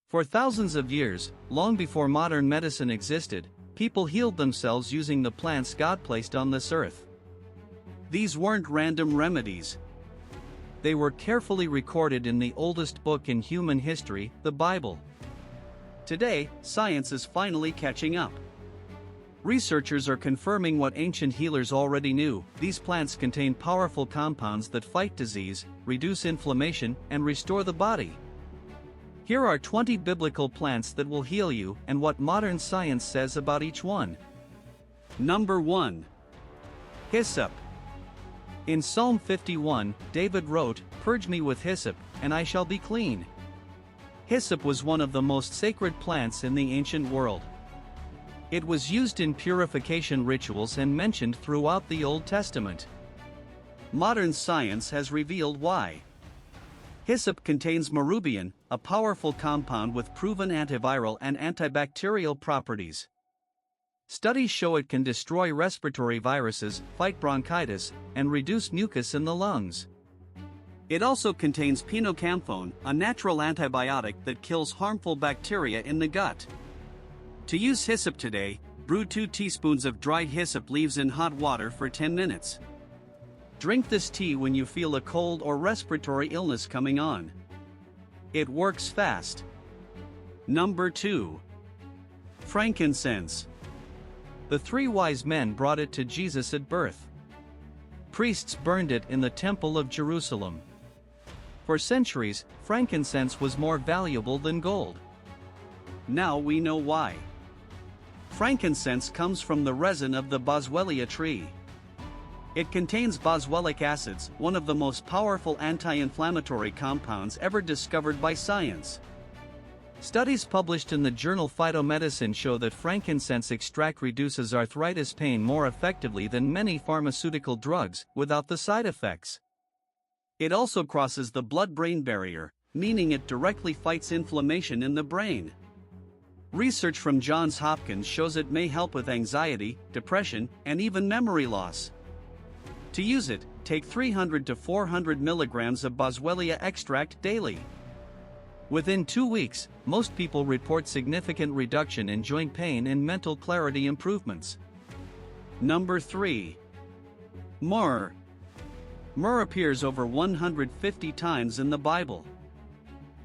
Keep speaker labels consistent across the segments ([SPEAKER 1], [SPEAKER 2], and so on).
[SPEAKER 1] For thousands of years, long before modern medicine existed, people healed themselves using the plants God placed on this earth. These weren't random remedies. They were carefully recorded in the oldest book in human history, the Bible. Today, science is finally catching up. Researchers are confirming what ancient healers already knew: these plants contain powerful compounds that fight disease, reduce inflammation, and restore the body. Here are 20 biblical plants that will heal you, and what modern science says about each one. Number 1. Hyssop. In Psalm 51, David wrote, "Purge me with hyssop, and I shall be clean." Hyssop was one of the most sacred plants in the ancient world. It was used in purification rituals and mentioned throughout the Old Testament. Modern science has revealed why. Hyssop contains myrrh, a powerful compound with proven antiviral and antibacterial properties. Studies show it can destroy respiratory viruses, fight bronchitis, and reduce mucus in the lungs. It also contains pinocamphone, a natural antibiotic that kills harmful bacteria in the gut. To use hyssop today, brew 2 teaspoons of dried hyssop leaves in hot water for 10 minutes. Drink this tea when you feel a cold or respiratory illness coming on. It works fast. Number 2. Frankincense. The 3 wise men brought it to Jesus at birth. Priests burned it in the Temple of Jerusalem. For centuries, frankincense was more valuable than gold. Now we know why. Frankincense comes from the resin of the boswellia tree. It contains boswellic acids, one of the most powerful anti-inflammatory compounds ever discovered by science. Studies published in the journal Phytomedicine show that frankincense extract reduces arthritis pain more effectively than many pharmaceutical drugs, without the side effects. It also crosses the blood-brain barrier, meaning it directly fights inflammation in the brain. Research from Johns Hopkins shows it may help with anxiety, depression, and even memory loss. To use it, take 300 to 400 milligrams of boswellia extract daily. Within 2 weeks, most people report significant reduction in joint pain and mental clarity improvements. Number 3. Myrrh. Myrrh appears over 150 times in the Bible.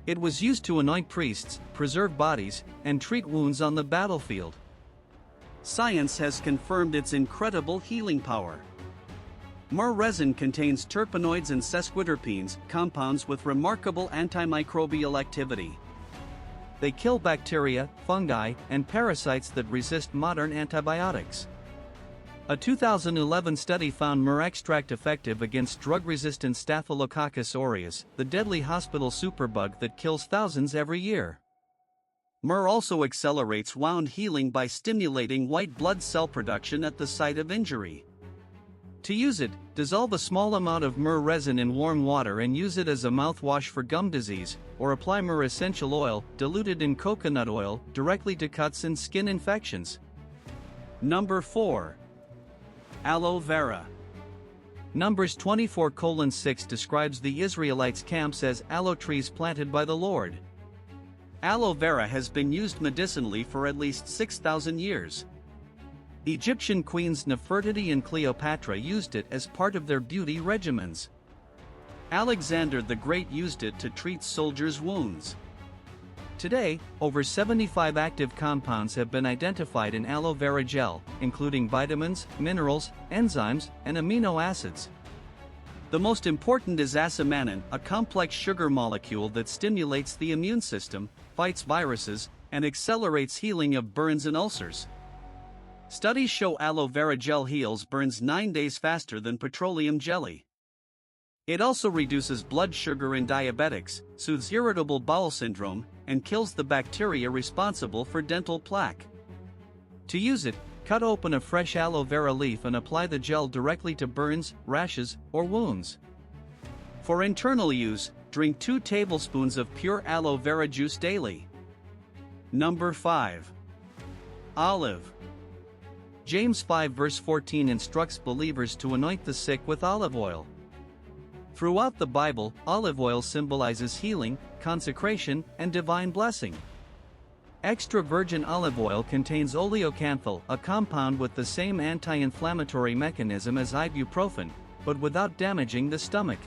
[SPEAKER 1] It was used to anoint priests, preserve bodies, and treat wounds on the battlefield. Science has confirmed its incredible healing power. Myrrh resin contains terpenoids and sesquiterpenes, compounds with remarkable antimicrobial activity. They kill bacteria, fungi, and parasites that resist modern antibiotics. A 2011 study found myrrh extract effective against drug-resistant Staphylococcus aureus, the deadly hospital superbug that kills thousands every year. Myrrh also accelerates wound healing by stimulating white blood cell production at the site of injury. To use it, dissolve a small amount of myrrh resin in warm water and use it as a mouthwash for gum disease, or apply myrrh essential oil, diluted in coconut oil, directly to cuts and skin infections. Number 4. Aloe Vera. Numbers 24:6 describes the Israelites' camps as aloe trees planted by the Lord. Aloe vera has been used medicinally for at least 6,000 years. Egyptian queens Nefertiti and Cleopatra used it as part of their beauty regimens. Alexander the Great used it to treat soldiers' wounds. Today, over 75 active compounds have been identified in aloe vera gel, including vitamins, minerals, enzymes, and amino acids. The most important is asamannan, a complex sugar molecule that stimulates the immune system, fights viruses, and accelerates healing of burns and ulcers. Studies show aloe vera gel heals burns 9 days faster than petroleum jelly. It also reduces blood sugar in diabetics, soothes irritable bowel syndrome, and kills the bacteria responsible for dental plaque. To use it, cut open a fresh aloe vera leaf and apply the gel directly to burns, rashes, or wounds. For internal use, drink 2 tablespoons of pure aloe vera juice daily. Number 5. Olive. James 5 verse 14 instructs believers to anoint the sick with olive oil. Throughout the Bible, olive oil symbolizes healing, consecration, and divine blessing. Extra virgin olive oil contains oleocanthal, a compound with the same anti-inflammatory mechanism as ibuprofen, but without damaging the stomach.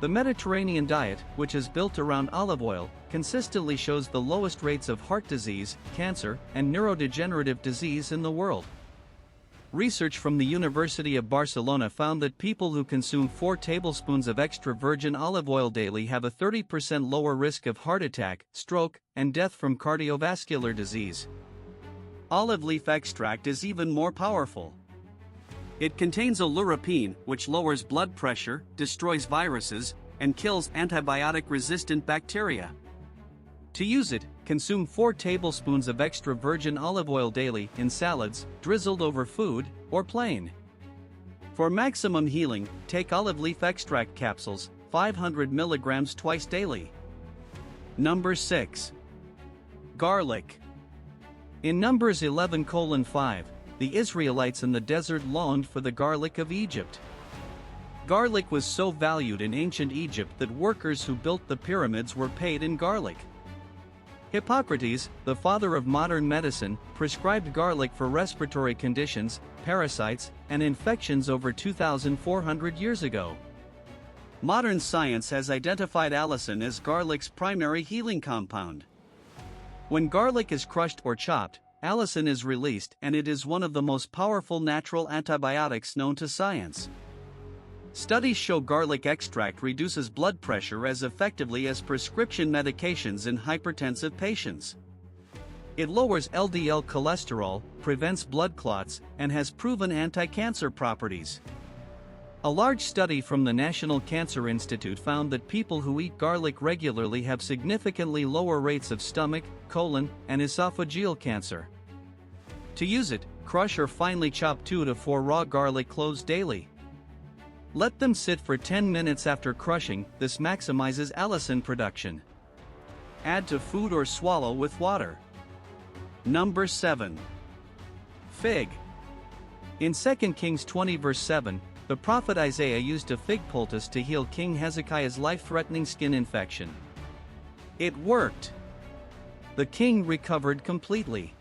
[SPEAKER 1] The Mediterranean diet, which is built around olive oil, consistently shows the lowest rates of heart disease, cancer, and neurodegenerative disease in the world. Research from the University of Barcelona found that people who consume 4 tablespoons of extra virgin olive oil daily have a 30% lower risk of heart attack, stroke, and death from cardiovascular disease. Olive leaf extract is even more powerful. It contains oleuropein, which lowers blood pressure, destroys viruses, and kills antibiotic-resistant bacteria. To use it, consume 4 tablespoons of extra virgin olive oil daily in salads, drizzled over food, or plain. For maximum healing, take olive leaf extract capsules, 500 mg twice daily. Number 6. Garlic. In Numbers 11:5, the Israelites in the desert longed for the garlic of Egypt. Garlic was so valued in ancient Egypt that workers who built the pyramids were paid in garlic. Hippocrates, the father of modern medicine, prescribed garlic for respiratory conditions, parasites, and infections over 2,400 years ago. Modern science has identified allicin as garlic's primary healing compound. When garlic is crushed or chopped, allicin is released, and it is one of the most powerful natural antibiotics known to science. Studies show garlic extract reduces blood pressure as effectively as prescription medications in hypertensive patients. It lowers LDL cholesterol, prevents blood clots, and has proven anti-cancer properties. A large study from the National Cancer Institute found that people who eat garlic regularly have significantly lower rates of stomach, colon, and esophageal cancer. To use it, crush or finely chop 2 to 4 raw garlic cloves daily. Let them sit for 10 minutes after crushing. This maximizes allicin production. Add to food or swallow with water. Number 7. Fig. In 2 Kings 20 verse 7, the prophet Isaiah used a fig poultice to heal King Hezekiah's life-threatening skin infection. It worked. The king recovered completely.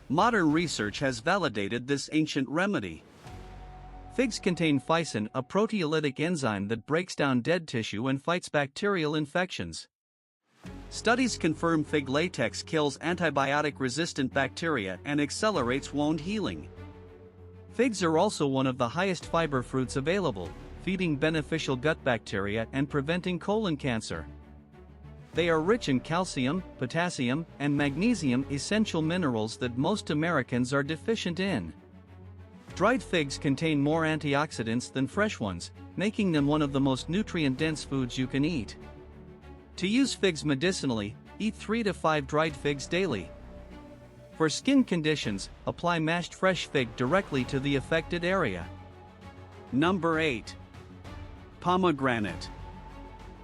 [SPEAKER 1] Modern research has validated this ancient remedy. Figs contain phycin, a proteolytic enzyme that breaks down dead tissue and fights bacterial infections. Studies confirm fig latex kills antibiotic-resistant bacteria and accelerates wound healing. Figs are also one of the highest fiber fruits available, feeding beneficial gut bacteria and preventing colon cancer. They are rich in calcium, potassium, and magnesium, essential minerals that most Americans are deficient in. Dried figs contain more antioxidants than fresh ones, making them one of the most nutrient-dense foods you can eat. To use figs medicinally, eat 3 to 5 dried figs daily. For skin conditions, apply mashed fresh fig directly to the affected area. Number 8. Pomegranate.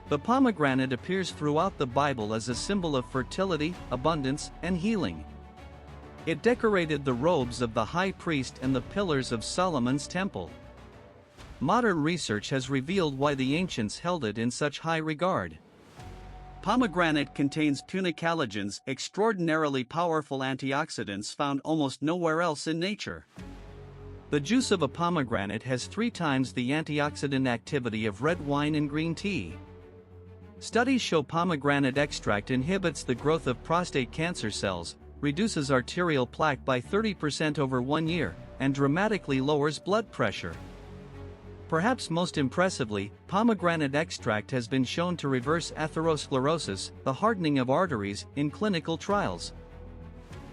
[SPEAKER 1] The pomegranate appears throughout the Bible as a symbol of fertility, abundance, and healing. It decorated the robes of the high priest and the pillars of Solomon's temple. Modern research has revealed why the ancients held it in such high regard. Pomegranate contains punicalagins, extraordinarily powerful antioxidants found almost nowhere else in nature. The juice of a pomegranate has 3 times the antioxidant activity of red wine and green tea. Studies show pomegranate extract inhibits the growth of prostate cancer cells, reduces arterial plaque by 30% over 1 year, and dramatically lowers blood pressure. Perhaps most impressively, pomegranate extract has been shown to reverse atherosclerosis, the hardening of arteries, in clinical trials.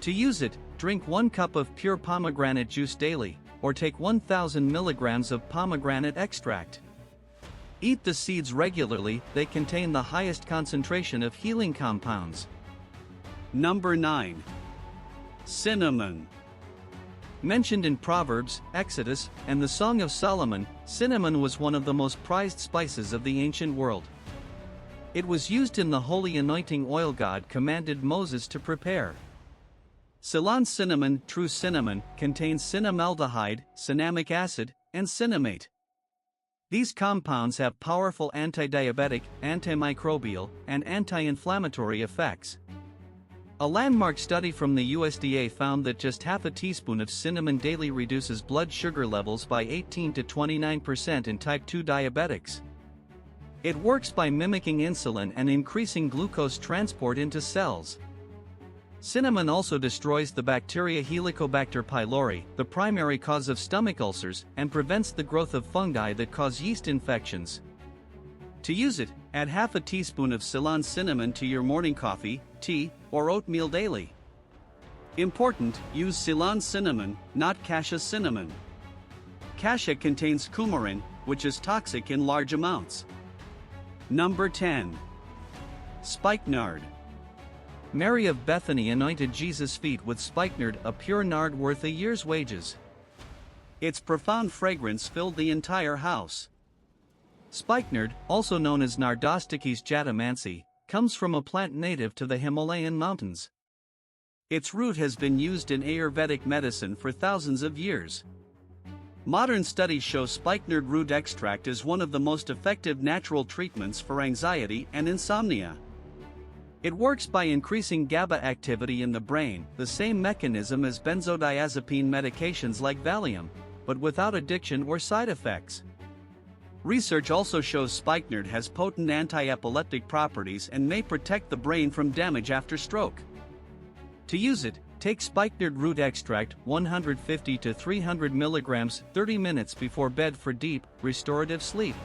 [SPEAKER 1] To use it, drink 1 cup of pure pomegranate juice daily, or take 1,000 milligrams of pomegranate extract. Eat the seeds regularly, they contain the highest concentration of healing compounds. Number 9. Cinnamon. Mentioned in Proverbs, Exodus, and the Song of Solomon, cinnamon was one of the most prized spices of the ancient world. It was used in the holy anointing oil God commanded Moses to prepare. Ceylon cinnamon, true cinnamon, contains cinnamaldehyde, cinnamic acid, and cinnamate. These compounds have powerful anti-diabetic, antimicrobial, and anti-inflammatory effects. A landmark study from the USDA found that just half a teaspoon of cinnamon daily reduces blood sugar levels by 18 to 29% in type 2 diabetics. It works by mimicking insulin and increasing glucose transport into cells. Cinnamon also destroys the bacteria Helicobacter pylori, the primary cause of stomach ulcers, and prevents the growth of fungi that cause yeast infections. To use it, add half a teaspoon of Ceylon cinnamon to your morning coffee, tea, or oatmeal daily. Important: use Ceylon cinnamon, not cassia cinnamon. Cassia contains coumarin, which is toxic in large amounts. Number 10. Spikenard. Mary of Bethany anointed Jesus' feet with spikenard, a pure nard worth a year's wages. Its profound fragrance filled the entire house. Spikenard, also known as Nardostachys jatamansi, comes from a plant native to the Himalayan mountains. Its root has been used in Ayurvedic medicine for thousands of years. Modern studies show spikenard root extract is one of the most effective natural treatments for anxiety and insomnia. It works by increasing GABA activity in the brain, the same mechanism as benzodiazepine medications like Valium, but without addiction or side effects. Research also shows spikenard has potent anti-epileptic properties and may protect the brain from damage after stroke. To use it, take spikenard root extract 150 to 300 mg 30 minutes before bed for deep, restorative sleep.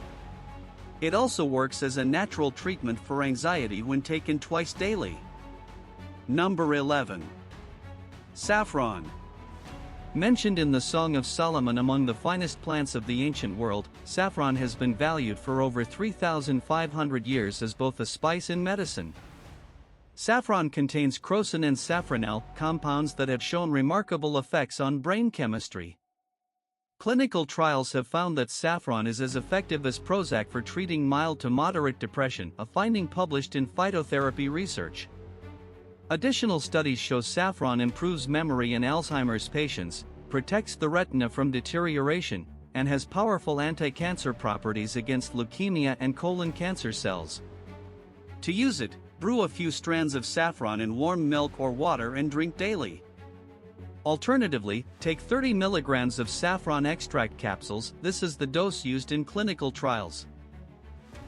[SPEAKER 1] It also works as a natural treatment for anxiety when taken twice daily. Number 11. Saffron. Mentioned in the Song of Solomon among the finest plants of the ancient world, saffron has been valued for over 3,500 years as both a spice and medicine. Saffron contains crocin and safranel, compounds that have shown remarkable effects on brain chemistry. Clinical trials have found that saffron is as effective as Prozac for treating mild to moderate depression, a finding published in Phytotherapy Research. Additional studies show saffron improves memory in Alzheimer's patients, protects the retina from deterioration, and has powerful anti-cancer properties against leukemia and colon cancer cells. To use it, brew a few strands of saffron in warm milk or water and drink daily. Alternatively, take 30 mg of saffron extract capsules. This is the dose used in clinical trials.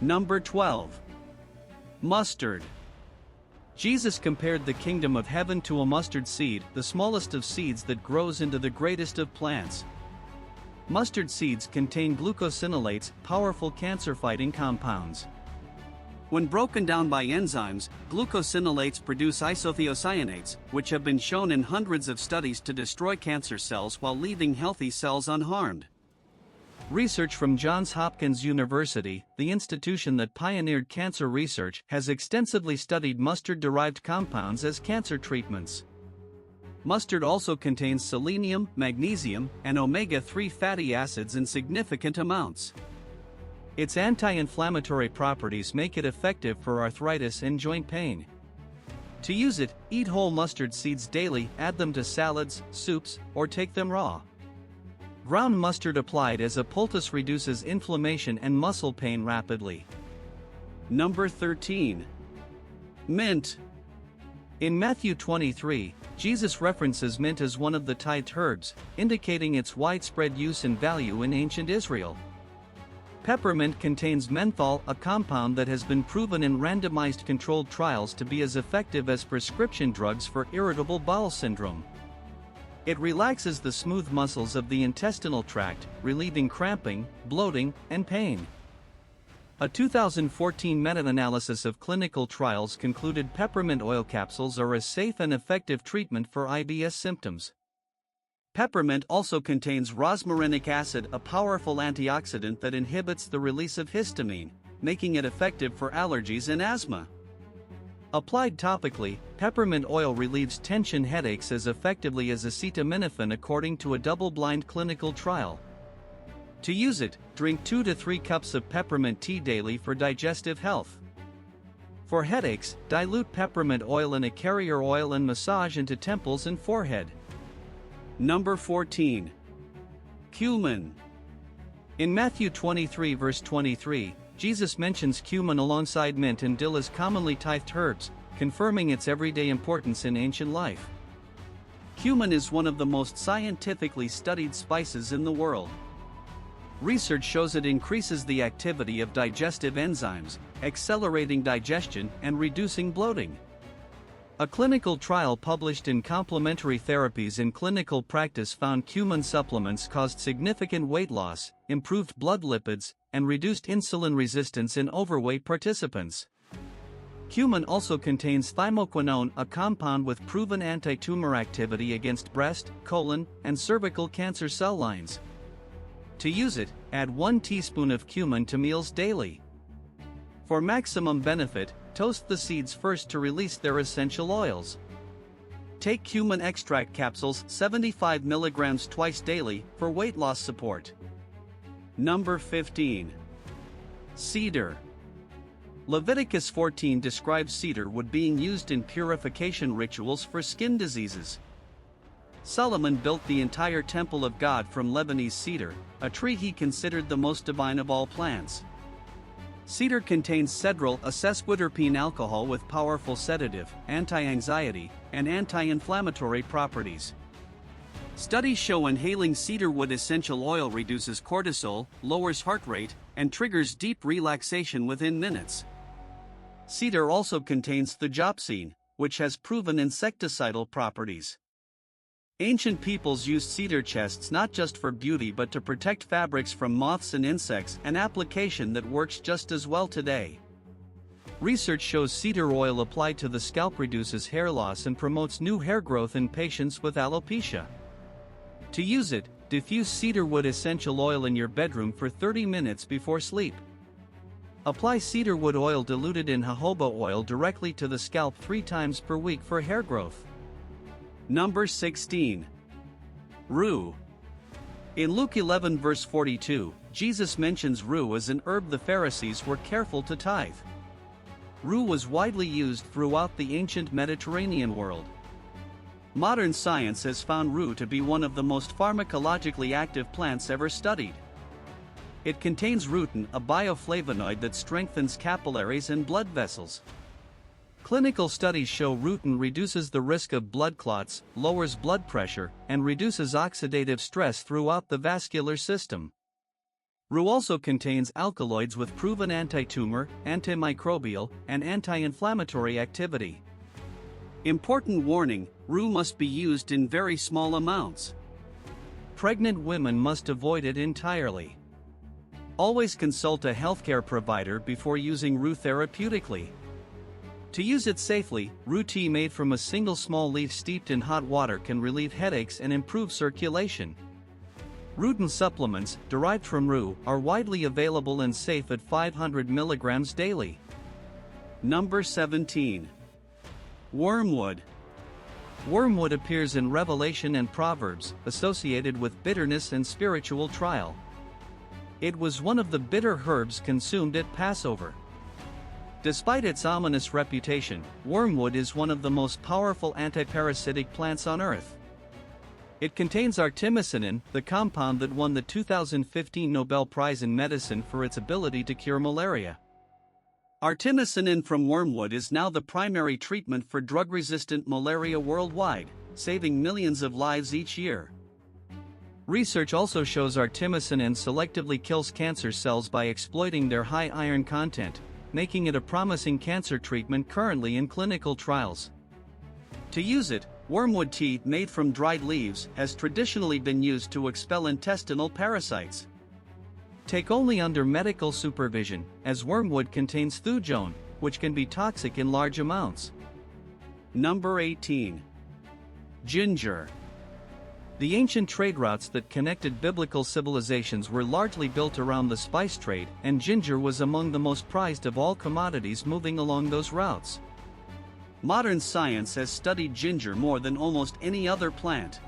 [SPEAKER 1] Number 12. Mustard. Jesus compared the kingdom of heaven to a mustard seed, the smallest of seeds that grows into the greatest of plants. Mustard seeds contain glucosinolates, powerful cancer-fighting compounds. When broken down by enzymes, glucosinolates produce isothiocyanates, which have been shown in hundreds of studies to destroy cancer cells while leaving healthy cells unharmed. Research from Johns Hopkins University, the institution that pioneered cancer research, has extensively studied mustard-derived compounds as cancer treatments. Mustard also contains selenium, magnesium, and omega-3 fatty acids in significant amounts. Its anti-inflammatory properties make it effective for arthritis and joint pain. To use it, eat whole mustard seeds daily, add them to salads, soups, or take them raw. Ground mustard applied as a poultice reduces inflammation and muscle pain rapidly. Number 13. Mint. In Matthew 23, Jesus references mint as one of the tithed herbs, indicating its widespread use and value in ancient Israel. Peppermint contains menthol, a compound that has been proven in randomized controlled trials to be as effective as prescription drugs for irritable bowel syndrome. It relaxes the smooth muscles of the intestinal tract, relieving cramping, bloating, and pain. A 2014 meta-analysis of clinical trials concluded peppermint oil capsules are a safe and effective treatment for IBS symptoms. Peppermint also contains rosmarinic acid, a powerful antioxidant that inhibits the release of histamine, making it effective for allergies and asthma. Applied topically, peppermint oil relieves tension headaches as effectively as acetaminophen according to a double-blind clinical trial. To use it, drink 2 to 3 cups of peppermint tea daily for digestive health. For headaches, dilute peppermint oil in a carrier oil and massage into temples and forehead. Number 14. Cumin. In Matthew 23 verse 23, Jesus mentions cumin alongside mint and dill as commonly tithed herbs, confirming its everyday importance in ancient life. Cumin is one of the most scientifically studied spices in the world. Research shows it increases the activity of digestive enzymes, accelerating digestion and reducing bloating. A clinical trial published in Complementary Therapies in Clinical Practice found cumin supplements caused significant weight loss, improved blood lipids, and reduced insulin resistance in overweight participants. Cumin also contains thymoquinone, a compound with proven anti-tumor activity against breast, colon, and cervical cancer cell lines. To use it, add 1 teaspoon of cumin to meals daily. For maximum benefit, toast the seeds first to release their essential oils. Take cumin extract capsules 75 mg twice daily for weight loss support. Number 15. Cedar. Leviticus 14 describes cedar wood being used in purification rituals for skin diseases. Solomon built the entire temple of God from Lebanese cedar, a tree he considered the most divine of all plants. Cedar contains cedral, a sesquiterpene alcohol with powerful sedative, anti-anxiety, and anti-inflammatory properties. Studies show inhaling cedarwood essential oil reduces cortisol, lowers heart rate, and triggers deep relaxation within minutes. Cedar also contains thujopsine, which has proven insecticidal properties. Ancient peoples used cedar chests not just for beauty but to protect fabrics from moths and insects, an application that works just as well today. Research shows cedar oil applied to the scalp reduces hair loss and promotes new hair growth in patients with alopecia. To use it, diffuse cedarwood essential oil in your bedroom for 30 minutes before sleep. Apply cedarwood oil diluted in jojoba oil directly to the scalp 3 times per week for hair growth. Number 16. Rue. In Luke 11 verse 42, Jesus mentions rue as an herb the Pharisees were careful to tithe. Rue was widely used throughout the ancient Mediterranean world. Modern science has found rue to be one of the most pharmacologically active plants ever studied. It contains rutin, a bioflavonoid that strengthens capillaries and blood vessels. Clinical studies show rutin reduces the risk of blood clots, lowers blood pressure, and reduces oxidative stress throughout the vascular system. Rue also contains alkaloids with proven anti-tumor, antimicrobial, and anti-inflammatory activity. Important warning: rue must be used in very small amounts. Pregnant women must avoid it entirely. Always consult a healthcare provider before using rue therapeutically. To use it safely, rue tea made from a single small leaf steeped in hot water can relieve headaches and improve circulation. Rutin supplements, derived from rue, are widely available and safe at 500 mg daily. Number 17. Wormwood. Wormwood appears in Revelation and Proverbs, associated with bitterness and spiritual trial. It was one of the bitter herbs consumed at Passover. Despite its ominous reputation, wormwood is one of the most powerful antiparasitic plants on Earth. It contains artemisinin, the compound that won the 2015 Nobel Prize in Medicine for its ability to cure malaria. Artemisinin from wormwood is now the primary treatment for drug-resistant malaria worldwide, saving millions of lives each year. Research also shows artemisinin selectively kills cancer cells by exploiting their high iron content, making it a promising cancer treatment currently in clinical trials. To use it, wormwood tea made from dried leaves has traditionally been used to expel intestinal parasites. Take only under medical supervision, as wormwood contains thujone, which can be toxic in large amounts. Number 18. Ginger. The ancient trade routes that connected biblical civilizations were largely built around the spice trade, and ginger was among the most prized of all commodities moving along those routes. Modern science has studied ginger more than almost any other plant.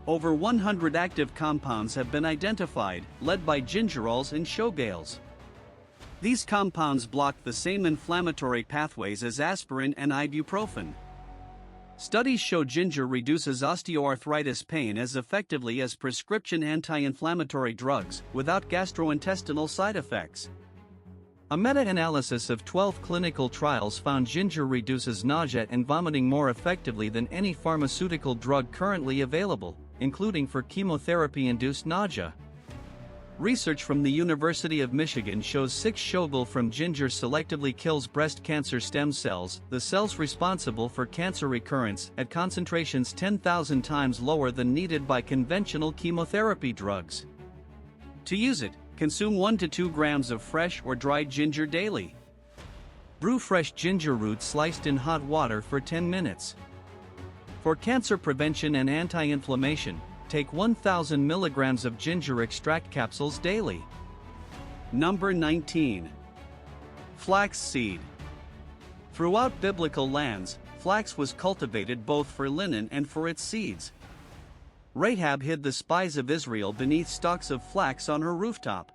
[SPEAKER 1] Over 100 active compounds have been identified, led by gingerols and showgales. These compounds block the same inflammatory pathways as aspirin and ibuprofen. Studies show ginger reduces osteoarthritis pain as effectively as prescription anti-inflammatory drugs, without gastrointestinal side effects. A meta-analysis of 12 clinical trials found ginger reduces nausea and vomiting more effectively than any pharmaceutical drug currently available, including for chemotherapy-induced nausea. Research from the University of Michigan shows 6-Shogal from ginger selectively kills breast cancer stem cells, the cells responsible for cancer recurrence, at concentrations 10,000 times lower than needed by conventional chemotherapy drugs. To use it, consume 1 to 2 grams of fresh or dried ginger daily. Brew fresh ginger root sliced in hot water for 10 minutes. For cancer prevention and anti-inflammation, take 1,000 milligrams of ginger extract capsules daily. Number 19. Flaxseed. Throughout biblical lands, flax was cultivated both for linen and for its seeds. Rahab hid the spies of Israel beneath stalks of flax on her rooftop.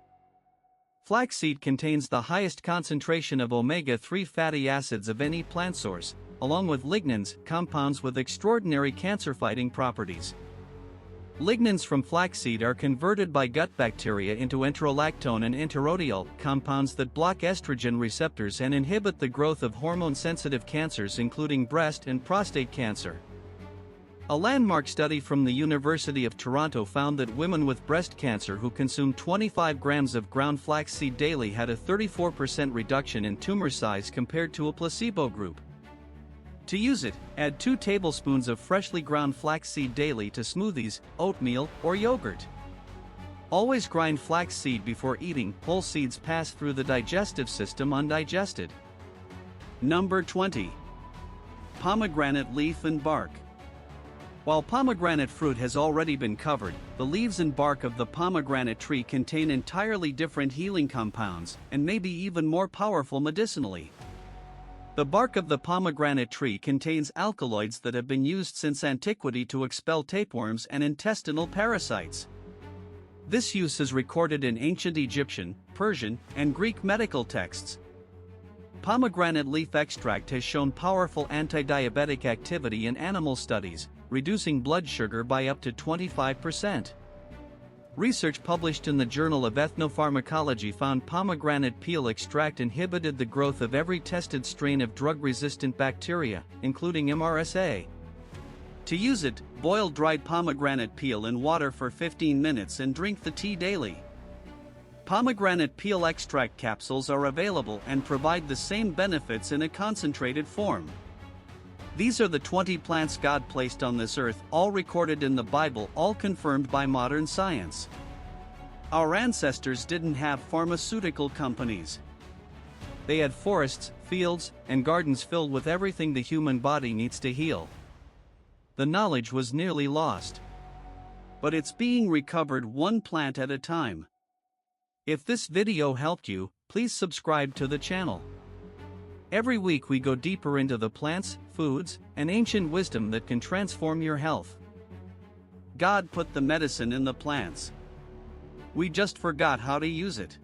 [SPEAKER 1] Flaxseed contains the highest concentration of omega-3 fatty acids of any plant source, along with lignans, compounds with extraordinary cancer-fighting properties. Lignans from flaxseed are converted by gut bacteria into enterolactone and enterodiol, compounds that block estrogen receptors and inhibit the growth of hormone-sensitive cancers including breast and prostate cancer. A landmark study from the University of Toronto found that women with breast cancer who consumed 25 grams of ground flaxseed daily had a 34% reduction in tumor size compared to a placebo group. To use it, add 2 tablespoons of freshly ground flaxseed daily to smoothies, oatmeal, or yogurt. Always grind flaxseed before eating. Whole seeds pass through the digestive system undigested. Number 20. Pomegranate leaf and bark. While pomegranate fruit has already been covered, the leaves and bark of the pomegranate tree contain entirely different healing compounds, and may be even more powerful medicinally. The bark of the pomegranate tree contains alkaloids that have been used since antiquity to expel tapeworms and intestinal parasites. This use is recorded in ancient Egyptian, Persian, and Greek medical texts. Pomegranate leaf extract has shown powerful anti-diabetic activity in animal studies, reducing blood sugar by up to 25%. Research published in the Journal of Ethnopharmacology found pomegranate peel extract inhibited the growth of every tested strain of drug-resistant bacteria, including MRSA. To use it, boil dried pomegranate peel in water for 15 minutes and drink the tea daily. Pomegranate peel extract capsules are available and provide the same benefits in a concentrated form. These are the 20 plants God placed on this earth, all recorded in the Bible, all confirmed by modern science. Our ancestors didn't have pharmaceutical companies. They had forests, fields, and gardens filled with everything the human body needs to heal. The knowledge was nearly lost. But it's being recovered one plant at a time. If this video helped you, please subscribe to the channel. Every week we go deeper into the plants, foods, and ancient wisdom that can transform your health. God put the medicine in the plants. We just forgot how to use it.